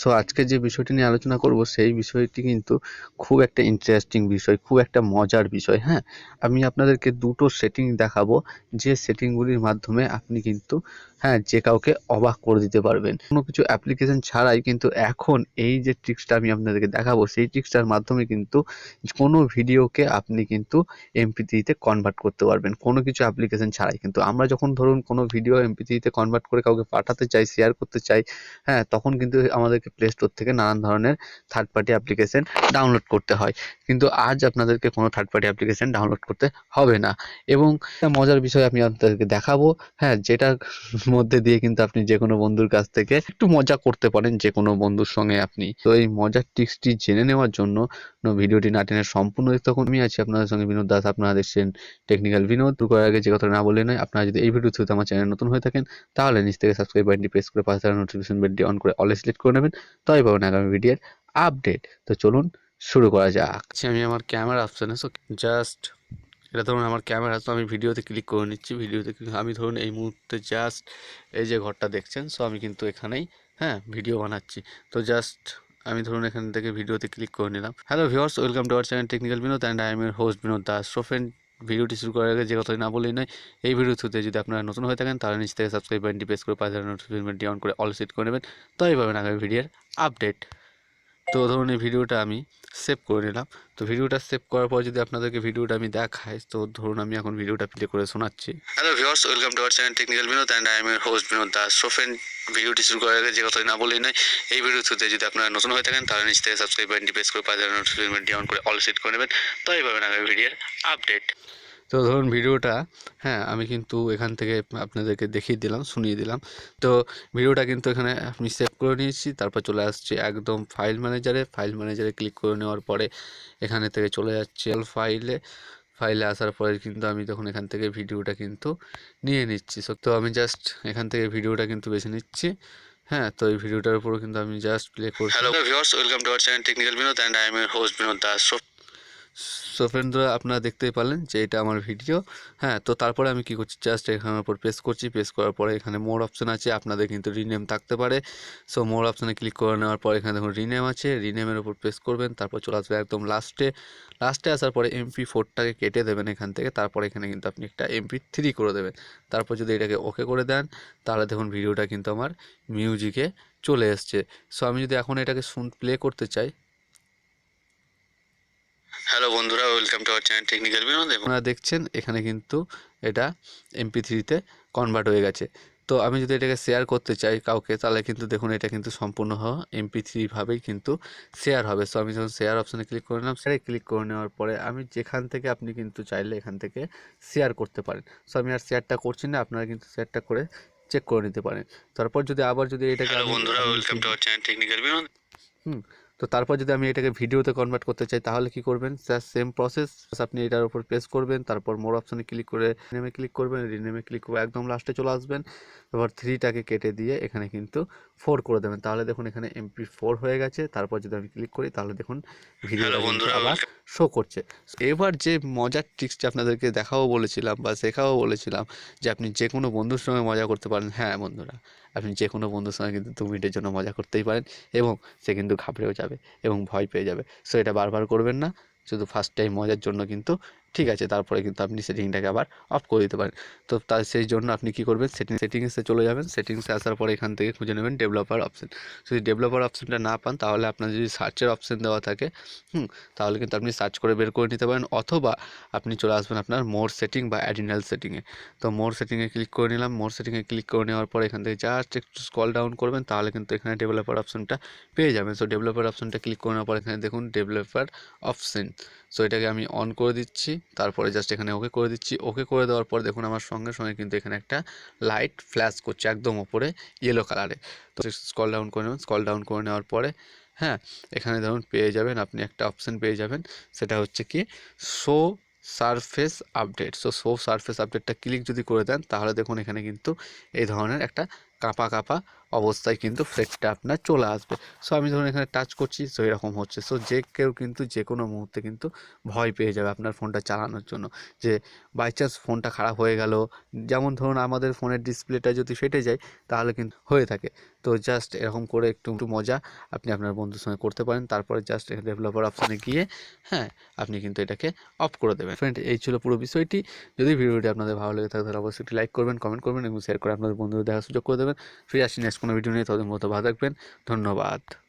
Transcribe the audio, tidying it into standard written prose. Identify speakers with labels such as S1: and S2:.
S1: So আজকে যে বিষয়টি নিয়ে আলোচনা করব সেই বিষয়টি কিন্তু খুব একটা ইন্টারেস্টিং বিষয়, খুব একটা মজার বিষয়। হ্যাঁ, আমি আপনাদেরকে দুটো সেটিং দেখাবো, যে সেটিংগুলির মাধ্যমে আপনি কিন্তু যে কাউকে অবাক করে দিতে পারবেন। কোনো কিছু অ্যাপ্লিকেশন ছাড়াই কিন্তু এখন এই যে ট্রিক্সটা আমি আপনাদেরকে দেখাবো, সেই ট্রিক্সটার মাধ্যমে কিন্তু কোনো ভিডিওকে আপনি কিন্তু MP3 তে কনভার্ট করতে পারবেন, কোনো কিছু অ্যাপ্লিকেশন ছাড়াই। কিন্তু আমরা যখন ধরুন কোনো ভিডিও MP3 তে কনভার্ট করে কাউকে পাঠাতে চাই, শেয়ার করতে চাই, তখন কিন্তু আমাদেরকে প্লে স্টোর থেকে নানান ধরনের থার্ড পার্টি অ্যাপ্লিকেশন ডাউনলোড করতে হয়। কিন্তু আজ আপনাদেরকে কোনো থার্ড পার্টি অ্যাপ্লিকেশন ডাউনলোড করতে হবে না। এবং একটা মজার বিষয় আমি আপনাদেরকে দেখাবো, যেটার মধ্যে দিয়ে কিন্তু আপনি যে কোনো বন্ধুর কাছ থেকে একটু মজা করতে পারেন, যে কোনো বন্ধুর সঙ্গে আপনি। তো এই মজার ট্রিক্সটি জেনে নেওয়ার জন্য ভিডিওটি না টেনে সম্পূর্ণ দেখতে থাকুন। আমি আছি আপনাদের সঙ্গে বিনোদ দাস, আপনারা দেখছেন টেকনিক্যাল বিনোদ। শুরু করার আগে যে কথা না বলে নয়, আপনারা যদি এই ভিডিও থ্রুতে আমার চ্যানেল নতুন হয়ে থাকেন, তাহলে নিচ থেকে সাবস্ক্রাইব বাটনটি প্রেস করে পাশে থাকা নোটিফিকেশন বেলটি অন করে অলে সিলেক্ট করে নেবেন, তবেই পাবেন আগামী ভিডিওর আপডেট। তো চলুন শুরু করা যাক। আমি আমার ক্যামেরা অপশানে, সো জাস্ট এটা ধরুন আমার ক্যামেরা, তো আমি ভিডিওতে ক্লিক করে নিচ্ছি। ভিডিওতে আমি ধরুন এই মুহূর্তে জাস্ট এই যে ঘরটা দেখছেন, সো আমি কিন্তু এখানেই ভিডিও বানাচ্ছি। তো জাস্ট আমি ধরুন এখান থেকে ভিডিওতে ক্লিক করে নিলাম। Hello viewers, welcome to our channel technical Binod and I am your host Binod Das. So friend, ভিডিওটি শুরু করার আগে যে কথা না বলেই নয়, এই ভিডিও থ্রুতে যদি আপনারা নতুন হয়ে থাকেন, তাহলে নিচ থেকে সাবস্ক্রাইব বাটনটি প্রেস করে পাশে নোটিফিকেশন বেলটি অন করে অল সেট করে নেবেন, তবেই পাবেন আগামী ভিডিওর আপডেট। তো ধরুন এই ভিডিওটা আমি সেভ করে নিলাম। তো ভিডিওটা সেভ করার পর যদি আপনাদেরকে ভিডিওটা আমি দেখাই, তো ধরুন আমি এখন ভিডিওটা প্লে করে শোনাচ্ছি। Hello viewers, welcome to our channel technical Binod and I am your host Binod Das. So friend, ভিডিওটি শুরু করার আগে যে কথা না বলেই নয়, এই ভিডিও থ্রুতে যদি আপনারা নতুন হয়ে থাকেন, তাহলে নিচ থেকে সাবস্ক্রাইব বাটনটি প্রেস করে পাশে নোটিফিকেশন বেলটি অন করে অল সেট করে নেবেন, তবেই পাবেন আগামী ভিডিওর আপডেট। তো ধরুন ভিডিওটা আমি কিন্তু এখান থেকে আপনাদেরকে দেখিয়ে দিলাম, শুনিয়ে দিলাম। তো ভিডিওটা কিন্তু এখানে আমি সেভ করে নিয়েছি। তারপর চলে আসছে একদম ফাইল ম্যানেজারে ক্লিক করে নেওয়ার পরে এখানে থেকে চলে যাচ্ছে ফাইলে আসার পরে কিন্তু আমি তখন এখান থেকে ভিডিওটা কিন্তু নিয়ে নিচ্ছি। তো আমি জাস্ট এখান থেকে ভিডিওটা কিন্তু বেছে নিচ্ছি। তো এই ভিডিওটার উপরও কিন্তু আমি জাস্ট প্লে করছি। Hello viewers, welcome to our channel technical Binod and I am your host Binod Das. So ফ্রেন্ডরা, আপনারা দেখতেই পারলেন যে এটা আমার ভিডিও। তো তারপরে আমি কি করছি, জাস্ট এখানের উপর প্রেস করছি। প্রেস করার পরে এখানে মোর অপশান আছে, আপনাদের কিন্তু রিনেম থাকতে পারে। সো মোর অপশানে ক্লিক করে নেওয়ার পর এখানে দেখুন রিনেম আছে, রিনেমের উপর প্রেস করবেন। তারপর চলে আসবে একদম লাস্টে আসার পরে MP4টাকে কেটে দেবেন এখান থেকে। তারপরে এখানে কিন্তু আপনি একটা MP3 করে দেবেন। তারপর যদি এটাকে ওকে করে দেন, তাহলে দেখুন ভিডিওটা কিন্তু আমার মিউজিকে চলে এসছে। সো আমি যদি এখন এটাকে প্লে করতে চাই, হ্যালো বন্ধুরা, welcome to our channel technical Binod. আপনারা দেখছেন এখানে কিন্তু এটা MP3-তে কনভার্ট হয়ে গেছে। তো আমি যদি এটাকে শেয়ার করতে চাই কাউকে, তাহলে কিন্তু দেখুন এটা কিন্তু সম্পূর্ণ MP3 ভাবেই কিন্তু শেয়ার হবে। সো আমি যখন শেয়ার অপশানে ক্লিক করে নিলাম, শেয়ারে ক্লিক করে নেওয়ার পরে আমি যেখান থেকে আপনি কিন্তু চাইলে এখান থেকে শেয়ার করতে পারেন। সো আমি আর শেয়ারটা করছি না, আপনারা কিন্তু শেয়ারটা করে চেক করে নিতে পারেন। তারপর যদি এটাকে, হ্যালো বন্ধুরা, welcome to our channel technical Binod. তো তারপর যদি আমি এটাকে ভিডিওতে কনভার্ট করতে চাই, তাহলে কি করবেন, জাস্ট সেম প্রসেস। আপনি এটার উপর প্রেস করবেন, তারপর মোর অপশানে ক্লিক করে রিনেমে ক্লিক করবেন, রিনেমে ক্লিক করে একদম লাস্টে চলে আসবেন। এবার 3টাকে কেটে দিয়ে এখানে কিন্তু 4 করে দেবেন, তাহলে দেখুন এখানে MP4 হয়ে গেছে। তারপর যদি আমি ক্লিক করি, তাহলে দেখুন ভিডিওটা কিন্তু আবার শো করছে। এবার যে মজার ট্রিক্সটা আপনাদেরকে দেখাবো বলেছিলাম বা শেখাবো বলেছিলাম, যে আপনি যে কোনো বন্ধুর সঙ্গে মজা করতে পারেন। হ্যাঁ বন্ধুরা, আপনি যে কোনো বন্ধুর সঙ্গে কিন্তু 2 মিনিটের জন্য মজা করতেই পারেন, এবং সে কিন্তু ঘাবড়েও যাবে এবং ভয় পেয়ে যাবে। সো এটা বারবার করবেন না, শুধু ফার্স্ট টাইম মজার জন্য কিন্তু ঠিক আছে। তারপরে কিন্তু আপনি সেটিংটাকে আবার অফ করে দিতে পারেন। তো তার সেই জন্য আপনি কি করবেন, সেটিংসে চলে যাবেন। সেটিংসে আসার পরে এখান থেকে খুঁজে নেবেন ডেভেলপার অপশান। যদি ডেভেলপার অপশানটা না পান, তাহলে আপনার যদি সার্চের অপশান দেওয়া থাকে, তাহলে কিন্তু আপনি সার্চ করে বের করে নিতে পারেন, অথবা আপনি চলে আসবেন আপনার মোর সেটিং বা অ্যাডিশনাল সেটিংয়ে। তো মোর সেটিংয়ে ক্লিক করে নিলাম। মোর সেটিংয়ে ক্লিক করে নেওয়ার পর এখান থেকে জাস্ট একটু স্ক্রল ডাউন করবেন, তাহলে কিন্তু এখানে ডেভেলপার অপশানটা পেয়ে যাবেন। সো ডেভেলপার অপশানটা ক্লিক করে নেওয়ার পর এখানে দেখুন ডেভেলপার অপশান। সো এটাকে আমি অন করে দিচ্ছি, তারপরে জাস্ট এখানে ওকে করে দিচ্ছি। ওকে করে দেওয়ার পর দেখুন আমার সঙ্গে সঙ্গে কিন্তু এখানে একটা লাইট ফ্ল্যাশ করছে একদম ওপরে ইয়েলো কালারে। তো স্ক্রল ডাউন করে নেবেন। স্ক্রল ডাউন করে নেওয়ার পরে এখানে ধরুন পেয়ে যাবেন আপনি একটা অপশান পেয়ে যাবেন, সেটা হচ্ছে কি show surface update. Show surface আপডেটটা ক্লিক যদি করে দেন, তাহলে দেখুন এখানে কিন্তু এই ধরনের একটা কাঁপা অবস্থায় কিন্তু ফ্লেক্সটা আপনার চলে আসবে। সো আমি ধরুন এখানে টাচ করছি, সো এরকম হচ্ছে। সো যে কেউ কিন্তু যে কোনো মুহূর্তে কিন্তু ভয় পেয়ে যাবে আপনার ফোনটা চালানোর জন্য, যে বাই চান্স ফোনটা খারাপ হয়ে গেল। যেমন ধরুন আমাদের ফোনের ডিসপ্লেটা যদি ফেটে যায় তাহলে কিন্তু হয়ে থাকে। তো জাস্ট এরকম করে একটু মজা আপনি আপনার বন্ধুর সঙ্গে করতে পারেন। তারপরে জাস্ট ডেভেলপার অপশানে গিয়ে হ্যাঁ আপনি কিন্তু এটাকে অফ করে দেবেন। ফ্রেন্ড, এই ছিল পুরো বিষয়টি। যদি ভিডিওটি আপনাদের ভালো লেগে থাকে তাহলে অবশ্যই একটি লাইক করবেন, কমেন্ট করবেন এবং শেয়ার করে আপনাদের বন্ধুদের দেখার সুযোগ করে দেবেন। ফিরে আসি নেক্সট কোনো ভিডিও নিয়ে। ততদিন মতো ভালো থাকবেন। ধন্যবাদ।